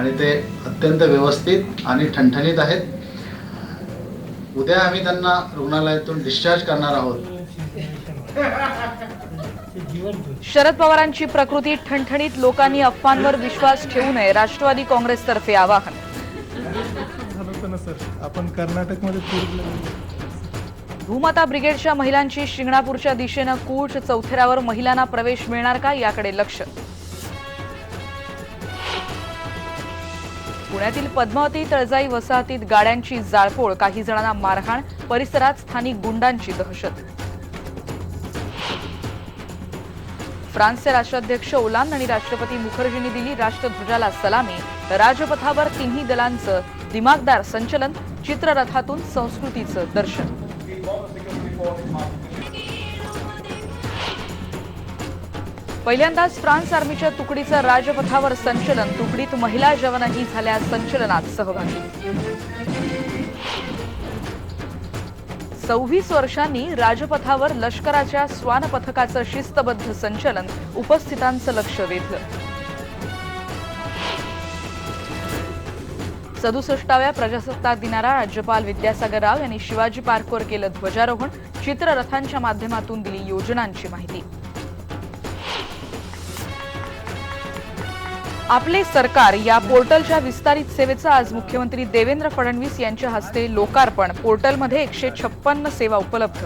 आणि ते अत्यंत व्यवस्थित आणि ठणठणीत आहेत. उद्या आम्ही त्यांना रुग्णालयातून डिस्चार्ज करणार आहोत. शरद पवारांची प्रकृती ठणठणीत, लोकांनी अफवांवर विश्वास ठेवू नये, राष्ट्रवादी काँग्रेसतर्फे आवाहन. आपण कर्नाटकमध्ये भूमाता ब्रिगेडच्या महिलांची शिंगणापूरच्या दिशेनं कूच, चौथऱ्यावर महिलांना प्रवेश मिळणार का याकडे लक्ष. पुण्यातील पद्मावती तळजाई वसाहतीत गाड्यांची जाळपोळ, काही जणांना मारहाण, परिसरात स्थानिक गुंडांची दहशत. फ्रान्सचे राष्ट्राध्यक्ष ओलांद आणि राष्ट्रपती मुखर्जींनी दिली राष्ट्रध्वजाला सलामी. राजपथावर तिन्ही दलांचं दिमागदार संचलन, चित्ररथातून संस्कृतीचं दर्शन. पहिल्यांदाच फ्रान्स आर्मीच्या तुकडीचं राजपथावर संचलन, तुकडीत महिला जवानही झाल्या संचलनात सहभागी. 26 वर्षांनी राजपथावर लष्कराच्या श्वान पथकाचं शिस्तबद्ध संचलन, उपस्थितांचं लक्ष वेधलं. 67व्या प्रजासत्ताक दिनाला राज्यपाल विद्यासागर राव यांनी शिवाजी पार्कवर केलं ध्वजारोहण, चित्ररथांच्या माध्यमातून दिली योजनांची माहिती. आपले सरकार या पोर्टलच्या विस्तारित सेवेचं आज मुख्यमंत्री देवेंद्र फडणवीस यांच्या हस्ते लोकार्पण. पोर्टलमध्ये 156 सेवा उपलब्ध.